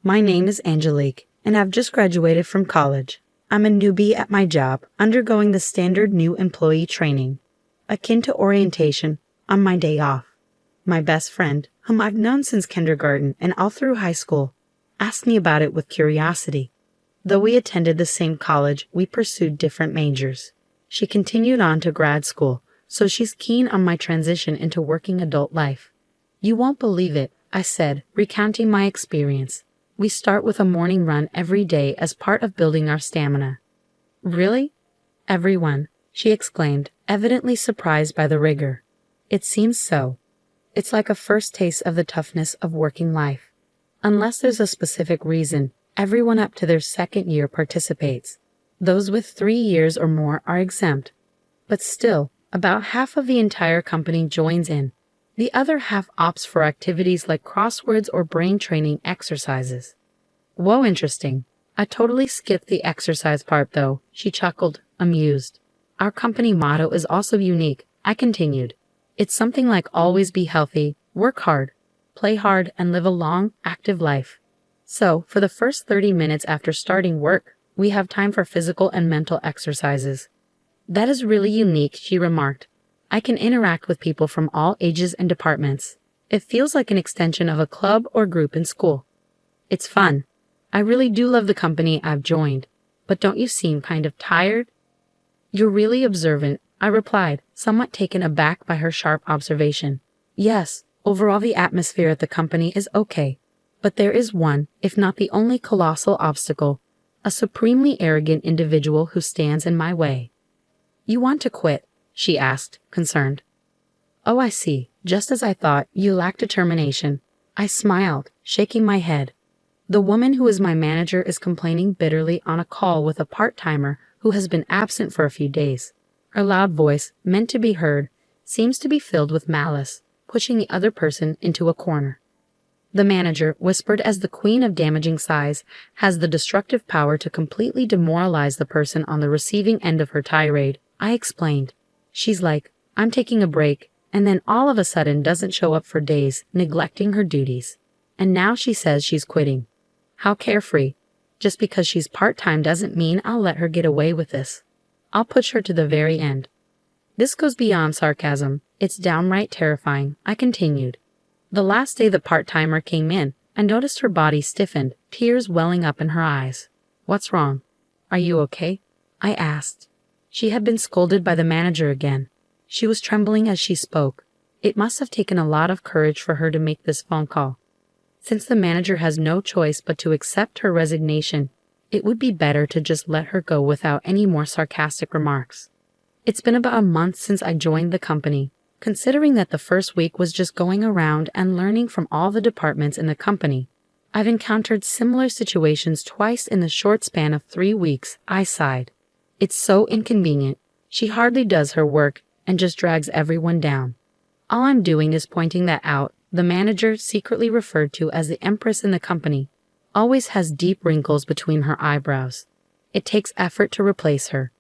My name is Angelique, and I've just graduated from college. I'm a newbie at my job, undergoing the standard new employee training, akin to orientation, on my day off. My best friend, whom I've known since kindergarten and all through high school, asked me about it with curiosity. Though we attended the same college, we pursued different majors. She continued on to grad school, so she's keen on my transition into working adult life. You won't believe it, I said, recounting my experience. We start with a morning run every day as part of building our stamina. Really? Everyone, she exclaimed, evidently surprised by the rigor. It seems so. It's like a first taste of the toughness of working life. Unless there's a specific reason, everyone up to their second year participates. Those with 3 years or more are exempt. But still, about half of the entire company joins in. The other half opts for activities like crosswords or brain training exercises. Whoa, interesting. I totally skipped the exercise part though, she chuckled, amused. Our company motto is also unique, I continued. It's something like always be healthy, work hard, play hard, and live a long, active life. So, for the first 30 minutes after starting work, we have time for physical and mental exercises. That is really unique, she remarked. I can interact with people from all ages and departments. It feels like an extension of a club or group in school. It's fun. I really do love the company I've joined. But don't you seem kind of tired? You're really observant, I replied, somewhat taken aback by her sharp observation. Yes, overall the atmosphere at the company is okay. But there is one, if not the only colossal obstacle, a supremely arrogant individual who stands in my way. You want to quit? She asked, concerned. Oh, I see. Just as I thought, you lack determination. I smiled, shaking my head. The woman who is my manager is complaining bitterly on a call with a part-timer who has been absent for a few days. Her loud voice, meant to be heard, seems to be filled with malice, pushing the other person into a corner. The manager, whispered as the queen of damaging sighs, has the destructive power to completely demoralize the person on the receiving end of her tirade, I explained. She's like, I'm taking a break, and then all of a sudden doesn't show up for days, neglecting her duties. And now she says she's quitting. How carefree. Just because she's part-time doesn't mean I'll let her get away with this. I'll push her to the very end. This goes beyond sarcasm. It's downright terrifying, I continued. The last day the part-timer came in, I noticed her body stiffened, tears welling up in her eyes. What's wrong? Are you okay? I asked. She had been scolded by the manager again. She was trembling as she spoke. It must have taken a lot of courage for her to make this phone call. Since the manager has no choice but to accept her resignation, it would be better to just let her go without any more sarcastic remarks. It's been about a month since I joined the company. Considering that the first week was just going around and learning from all the departments in the company, I've encountered similar situations twice in the short span of 3 weeks, I sighed. It's so inconvenient. She hardly does her work and just drags everyone down. All I'm doing is pointing that out. The manager, secretly referred to as the Empress in the company, always has deep wrinkles between her eyebrows. It takes effort to replace her.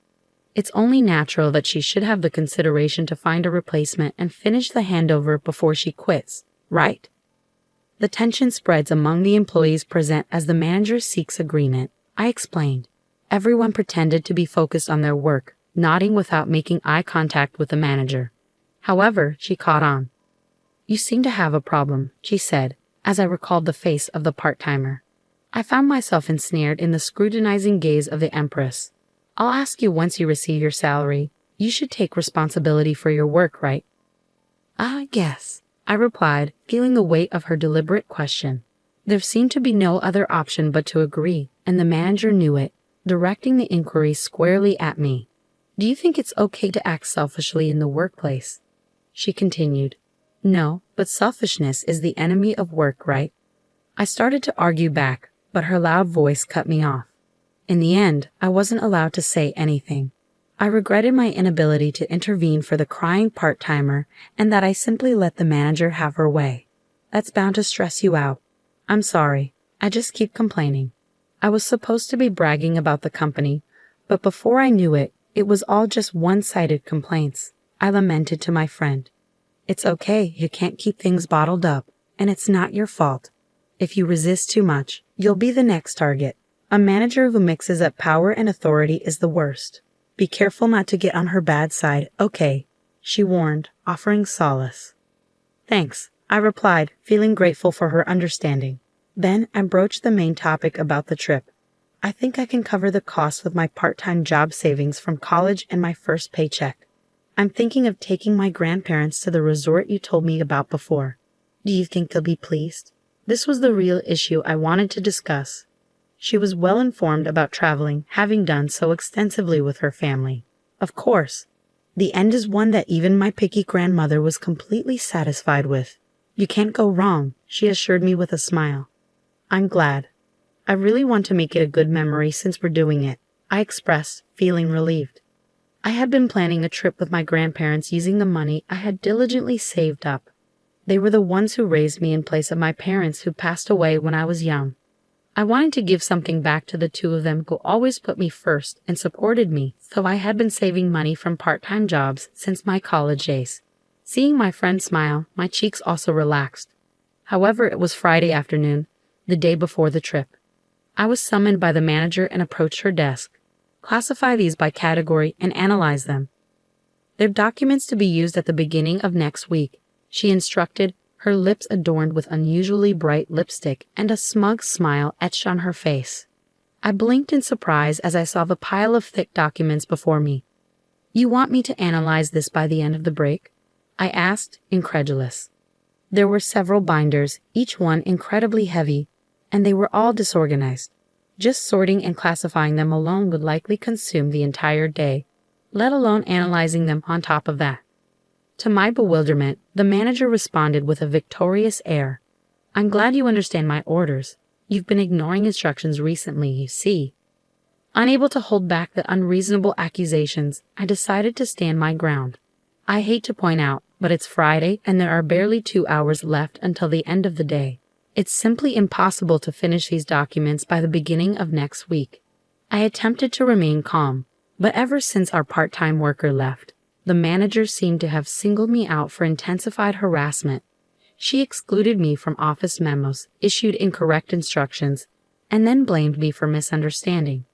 It's only natural that she should have the consideration to find a replacement and finish the handover before she quits, right? The tension spreads among the employees present as the manager seeks agreement, I explained. Everyone pretended to be focused on their work, nodding without making eye contact with the manager. However, she caught on. You seem to have a problem, she said, as I recalled the face of the part-timer. I found myself ensnared in the scrutinizing gaze of the Empress. I'll ask you once you receive your salary. You should take responsibility for your work, right? Yes, I replied, feeling the weight of her deliberate question. There seemed to be no other option but to agree, and the manager knew it, directing the inquiry squarely at me. Do you think it's okay to act selfishly in the workplace? She continued. No, but selfishness is the enemy of work, right? I started to argue back, but her loud voice cut me off. In the end, I wasn't allowed to say anything. I regretted my inability to intervene for the crying part-timer and that I simply let the manager have her way. That's bound to stress you out. I'm sorry. I just keep complaining. I was supposed to be bragging about the company, but before I knew it, it was all just one-sided complaints. I lamented to my friend. It's okay, you can't keep things bottled up, and it's not your fault. If you resist too much, You'll be the next target. A manager who mixes up power and authority is the worst. Be careful not to get on her bad side, okay? She warned, offering solace. Thanks, I replied, feeling grateful for her understanding. Then I broached the main topic about the trip. I think I can cover the cost with my part-time job savings from college and my first paycheck. I'm thinking of taking my grandparents to the resort you told me about before. Do you think they'll be pleased? This was the real issue I wanted to discuss. She was well informed about traveling, having done so extensively with her family. Of course. The end is one that even my picky grandmother was completely satisfied with. You can't go wrong, she assured me with a smile. I'm glad. I really want to make it a good memory since we're doing it, I expressed, feeling relieved. I had been planning a trip with my grandparents using the money I had diligently saved up. They were the ones who raised me in place of my parents who passed away when I was young. I wanted to give something back to the two of them who always put me first and supported me, so I had been saving money from part-time jobs since my college days. Seeing my friend smile, my cheeks also relaxed. However, it was Friday afternoon, the day before the trip. I was summoned by the manager and approached her desk. Classify these by category and analyze them. They're documents to be used at the beginning of next week, she instructed, her lips adorned with unusually bright lipstick and a smug smile etched on her face. I blinked in surprise as I saw the pile of thick documents before me. You want me to analyze this by the end of the break? I asked, incredulous. There were several binders, each one incredibly heavy, and they were all disorganized. Just sorting and classifying them alone would likely consume the entire day, let alone analyzing them on top of that. To my bewilderment, the manager responded with a victorious air. I'm glad you understand my orders. You've been ignoring instructions recently, you see. Unable to hold back the unreasonable accusations, I decided to stand my ground. I hate to point out, but it's Friday and there are barely 2 hours left until the end of the day. It's simply impossible to finish these documents by the beginning of next week. I attempted to remain calm, but ever since our part-time worker left, the manager seemed to have singled me out for intensified harassment. She excluded me from office memos, issued incorrect instructions, and then blamed me for misunderstanding.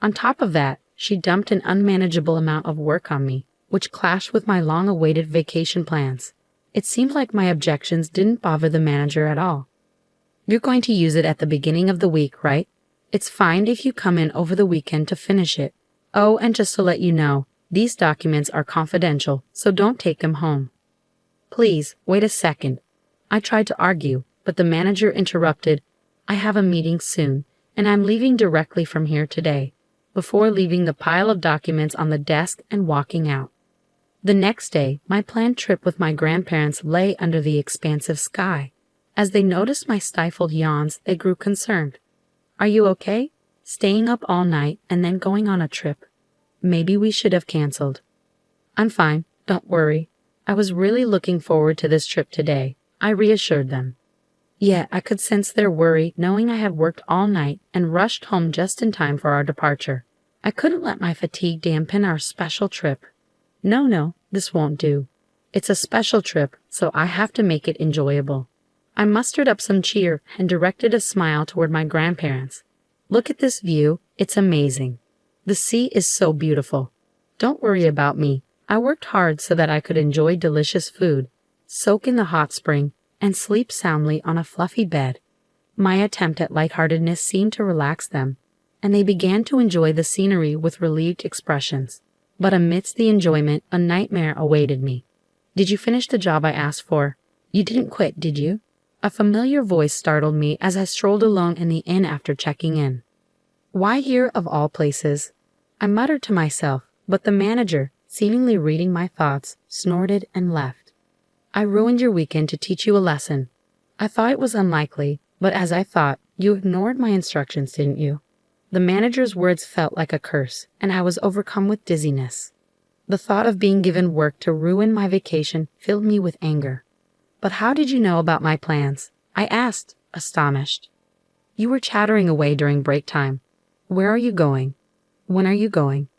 On top of that, she dumped an unmanageable amount of work on me, which clashed with my long-awaited vacation plans. It seemed like my objections didn't bother the manager at all. You're going to use it at the beginning of the week, right? It's fine if you come in over the weekend to finish it. Oh, and just to let you know, these documents are confidential, so don't take them home. Please, wait a second. I tried to argue, but the manager interrupted. I have a meeting soon, and I'm leaving directly from here today, before leaving the pile of documents on the desk and walking out. The next day, my planned trip with my grandparents lay under the expansive sky. As they noticed my stifled yawns, they grew concerned. Are you okay? Staying up all night and then going on a trip? Maybe we should have canceled. I'm fine, don't worry. I was really looking forward to this trip today, I reassured them. Yeah, I could sense their worry knowing I had worked all night and rushed home just in time for our departure. I couldn't let my fatigue dampen our special trip. No, this won't do. It's a special trip, so I have to make it enjoyable. I mustered up some cheer and directed a smile toward my grandparents. Look at this view, it's amazing. The sea is so beautiful. Don't worry about me. I worked hard so that I could enjoy delicious food, soak in the hot spring, and sleep soundly on a fluffy bed. My attempt at lightheartedness seemed to relax them, and they began to enjoy the scenery with relieved expressions. But amidst the enjoyment, a nightmare awaited me. Did you finish the job I asked for? You didn't quit, did you? A familiar voice startled me as I strolled along in the inn after checking in. Why here of all places? I muttered to myself, but the manager, seemingly reading my thoughts, snorted and left. I ruined your weekend to teach you a lesson. I thought it was unlikely, but as I thought, you ignored my instructions, didn't you? The manager's words felt like a curse, and I was overcome with dizziness. The thought of being given work to ruin my vacation filled me with anger. But how did you know about my plans? I asked, astonished. You were chattering away during break time. Where are you going? When are you going?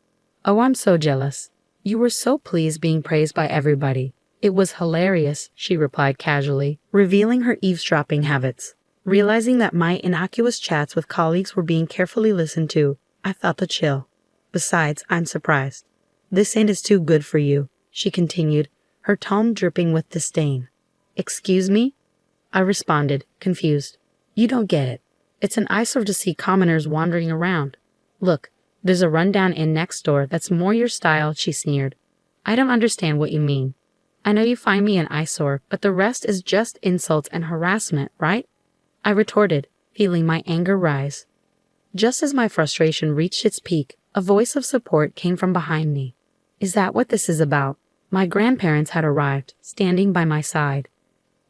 Oh, I'm so jealous. You were so pleased being praised by everybody. It was hilarious, she replied casually, revealing her eavesdropping habits. Realizing that my innocuous chats with colleagues were being carefully listened to, I felt a chill. Besides, I'm surprised. This ain't is too good for you, she continued, her tone dripping with disdain. Excuse me? I responded, confused. You don't get it. It's an eyesore to see commoners wandering around. Look, there's a rundown inn next door that's more your style, she sneered. I don't understand what you mean. I know you find me an eyesore, but the rest is just insults and harassment, right? I retorted, feeling my anger rise. Just as my frustration reached its peak, a voice of support came from behind me. Is that what this is about? My grandparents had arrived, standing by my side.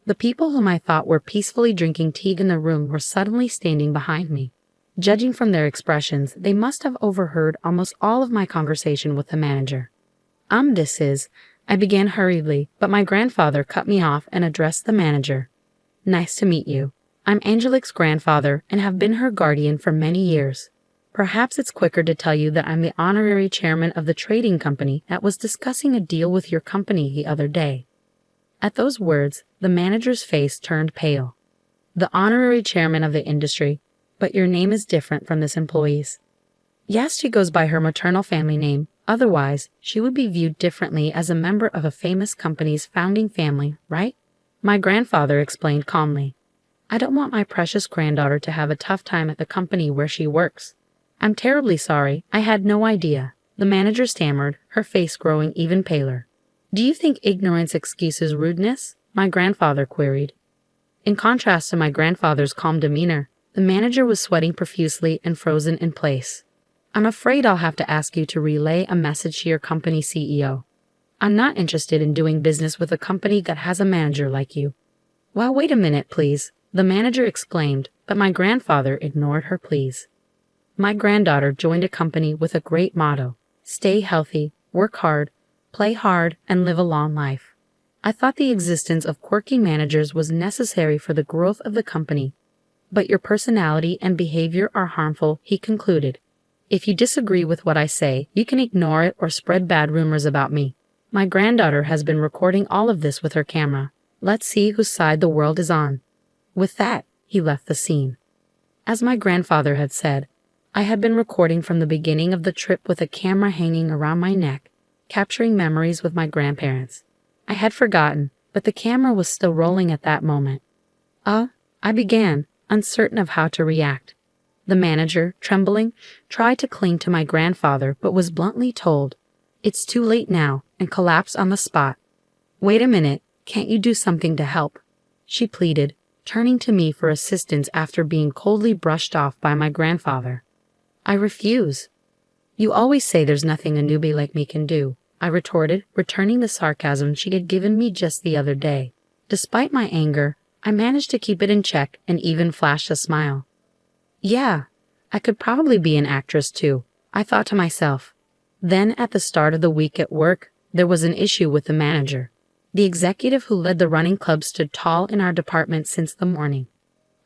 The people whom I thought were peacefully drinking tea in the room were suddenly standing behind me. Judging from their expressions, they must have overheard almost all of my conversation with the manager. This is, I began hurriedly, but my grandfather cut me off and addressed the manager. Nice to meet you. I'm Angelique's grandfather and have been her guardian for many years. Perhaps it's quicker to tell you that I'm the honorary chairman of the trading company that was discussing a deal with your company the other day. At those words, the manager's face turned pale. The honorary chairman of the industry, but your name is different from this employee's. Yes, she goes by her maternal family name. Otherwise, she would be viewed differently as a member of a famous company's founding family, right? My grandfather explained calmly. I don't want my precious granddaughter to have a tough time at the company where she works. I'm terribly sorry. I had no idea. The manager stammered, her face growing even paler. Do you think ignorance excuses rudeness? My grandfather queried. In contrast to my grandfather's calm demeanor, the manager was sweating profusely and frozen in place. I'm afraid I'll have to ask you to relay a message to your company CEO. I'm not interested in doing business with a company that has a manager like you. Well, wait a minute, please, the manager exclaimed, but my grandfather ignored her pleas. My granddaughter joined a company with a great motto: stay healthy, work hard, play hard, and live a long life. I thought the existence of quirky managers was necessary for the growth of the company. But your personality and behavior are harmful, he concluded. If you disagree with what I say, you can ignore it or spread bad rumors about me. My granddaughter has been recording all of this with her camera. Let's see whose side the world is on. With that, he left the scene. As my grandfather had said, I had been recording from the beginning of the trip with a camera hanging around my neck, capturing memories with my grandparents. I had forgotten, but the camera was still rolling at that moment. I began, uncertain of how to react. The manager, trembling, tried to cling to my grandfather but was bluntly told, "It's too late now," and collapsed on the spot. "Wait a minute, can't you do something to help?" she pleaded, turning to me for assistance after being coldly brushed off by my grandfather. I refuse. You always say there's nothing a newbie like me can do, I retorted, returning the sarcasm she had given me just the other day. Despite my anger, I managed to keep it in check and even flashed a smile. Yeah, I could probably be an actress too, I thought to myself. Then at the start of the week at work, there was an issue with the manager. The executive who led the running club stood tall in our department since the morning.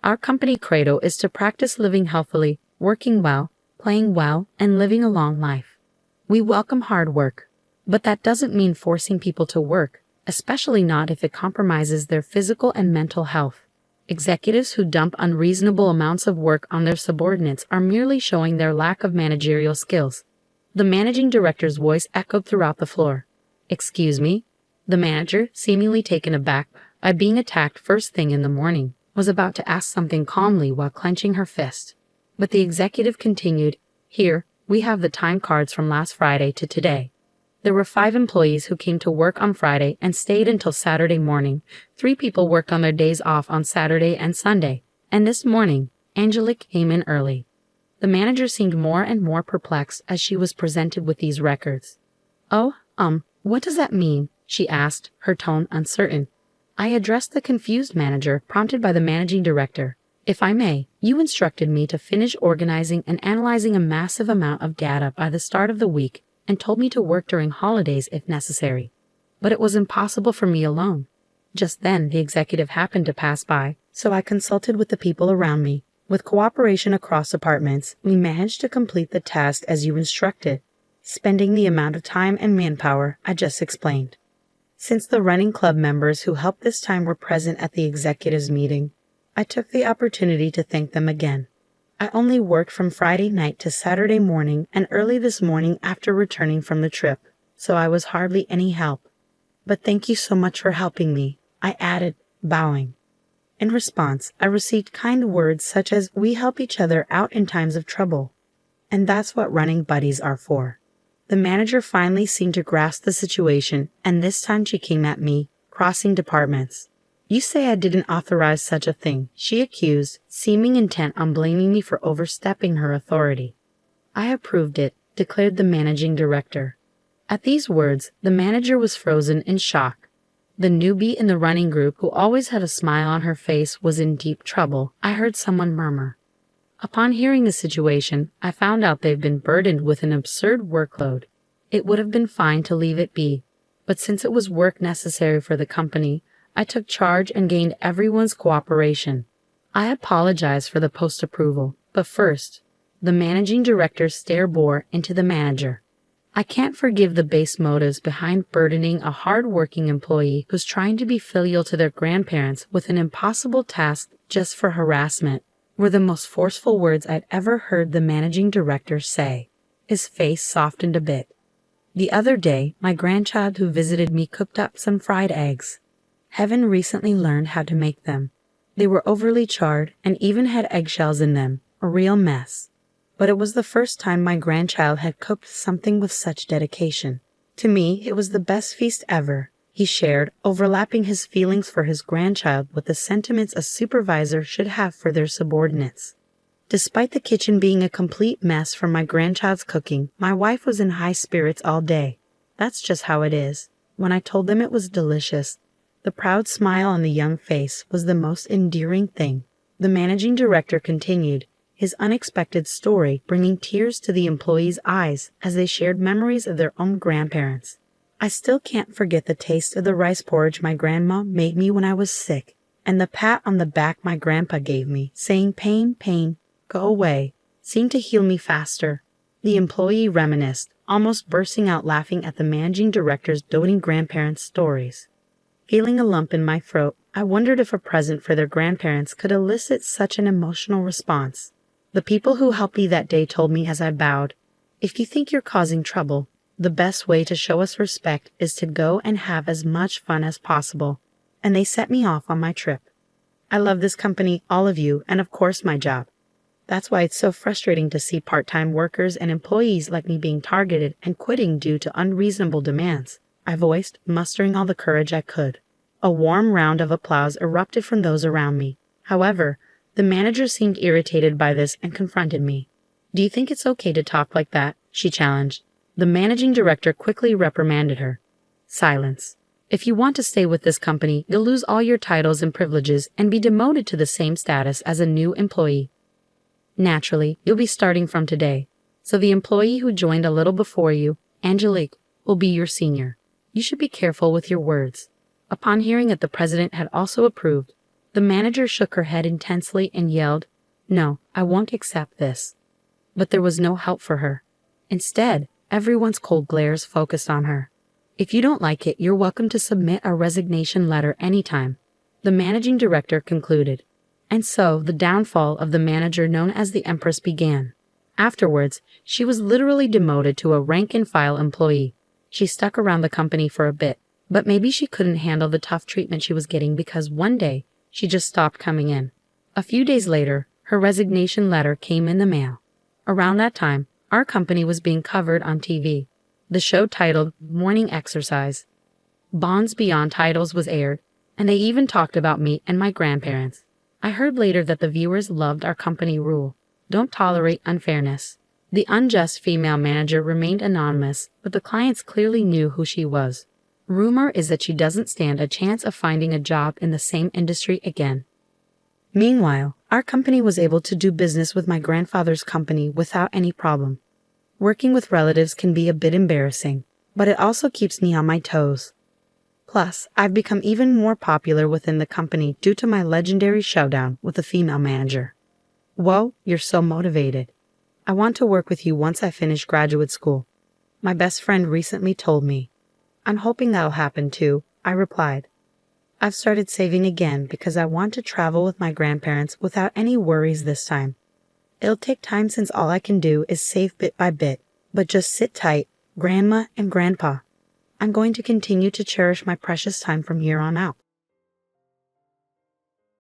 Our company credo is to practice living healthily, working well, playing well, and living a long life. We welcome hard work, but that doesn't mean forcing people to work, especially not if it compromises their physical and mental health. Executives who dump unreasonable amounts of work on their subordinates are merely showing their lack of managerial skills. The managing director's voice echoed throughout the floor. Excuse me? The manager, seemingly taken aback by being attacked first thing in the morning, was about to ask something calmly while clenching her fist. But the executive continued, Here, we have the time cards from last Friday to today. There were 5 employees who came to work on Friday and stayed until Saturday morning. 3 people worked on their days off on Saturday and Sunday. And this morning, Angelique came in early. The manager seemed more and more perplexed as she was presented with these records. What does that mean? She asked, her tone uncertain. I addressed the confused manager, prompted by the managing director. If I may, you instructed me to finish organizing and analyzing a massive amount of data by the start of the week and told me to work during holidays if necessary. But it was impossible for me alone. Just then, the executive happened to pass by, so I consulted with the people around me. With cooperation across departments, we managed to complete the task as you instructed, spending the amount of time and manpower I just explained. Since the running club members who helped this time were present at the executives' meeting, I took the opportunity to thank them again. I only worked from Friday night to Saturday morning and early this morning after returning from the trip, so I was hardly any help. But thank you so much for helping me, I added, bowing. In response, I received kind words such as, "We help each other out in times of trouble." And that's what running buddies are for. The manager finally seemed to grasp the situation, and this time she came at me, crossing departments. "You say I didn't authorize such a thing," she accused, seeming intent on blaming me for overstepping her authority. "I approved it," declared the managing director. At these words, the manager was frozen in shock. The newbie in the running group, who always had a smile on her face, was in deep trouble, I heard someone murmur. Upon hearing the situation, I found out they've been burdened with an absurd workload. It would have been fine to leave it be, but since it was work necessary for the company, I took charge and gained everyone's cooperation. I apologized for the post-approval, but first, the managing director's stare bore into the manager. I can't forgive the base motives behind burdening a hard-working employee who's trying to be filial to their grandparents with an impossible task just for harassment, were the most forceful words I'd ever heard the managing director say. His face softened a bit. The other day, my grandchild who visited me cooked up some fried eggs. Heaven recently learned how to make them. They were overly charred and even had eggshells in them, a real mess. But it was the first time my grandchild had cooked something with such dedication. To me, it was the best feast ever, he shared, overlapping his feelings for his grandchild with the sentiments a supervisor should have for their subordinates. Despite the kitchen being a complete mess from my grandchild's cooking, my wife was in high spirits all day. That's just how it is. When I told them it was delicious, the proud smile on the young face was the most endearing thing. The managing director continued, his unexpected story bringing tears to the employees' eyes as they shared memories of their own grandparents. "I still can't forget the taste of the rice porridge my grandma made me when I was sick, and the pat on the back my grandpa gave me, saying, 'Pain, pain, go away,' seemed to heal me faster." The employee reminisced, almost bursting out laughing at the managing director's doting grandparents' stories. Feeling a lump in my throat, I wondered if a present for their grandparents could elicit such an emotional response. The people who helped me that day told me as I bowed, "If you think you're causing trouble, the best way to show us respect is to go and have as much fun as possible." And they set me off on my trip. I love this company, all of you, and of course my job. That's why it's so frustrating to see part-time workers and employees like me being targeted and quitting due to unreasonable demands, I voiced, mustering all the courage I could. A warm round of applause erupted from those around me. However, the manager seemed irritated by this and confronted me. "Do you think it's okay to talk like that?" she challenged. The managing director quickly reprimanded her. "Silence. If you want to stay with this company, you'll lose all your titles and privileges and be demoted to the same status as a new employee. Naturally, you'll be starting from today. So the employee who joined a little before you, Angelique, will be your senior. You should be careful with your words." Upon hearing that the president had also approved, the manager shook her head intensely and yelled, "No, I won't accept this." But there was no help for her. Instead, everyone's cold glares focused on her. "If you don't like it, you're welcome to submit a resignation letter anytime," the managing director concluded. And so the downfall of the manager known as the Empress began. Afterwards, she was literally demoted to a rank-and-file employee. She stuck around the company for a bit, but maybe she couldn't handle the tough treatment she was getting because one day, she just stopped coming in. A few days later, her resignation letter came in the mail. Around that time, our company was being covered on TV. The show titled Morning Exercise. Bonds Beyond Titles was aired, and they even talked about me and my grandparents. I heard later that the viewers loved our company rule: don't tolerate unfairness. The unjust female manager remained anonymous, but the clients clearly knew who she was. Rumor is that she doesn't stand a chance of finding a job in the same industry again. Meanwhile, our company was able to do business with my grandfather's company without any problem. Working with relatives can be a bit embarrassing, but it also keeps me on my toes. Plus, I've become even more popular within the company due to my legendary showdown with a female manager. Whoa, you're so motivated. I want to work with you once I finish graduate school. My best friend recently told me. I'm hoping that'll happen too, I replied. I've started saving again because I want to travel with my grandparents without any worries this time. It'll take time since all I can do is save bit by bit, but just sit tight, Grandma and Grandpa. I'm going to continue to cherish my precious time from here on out.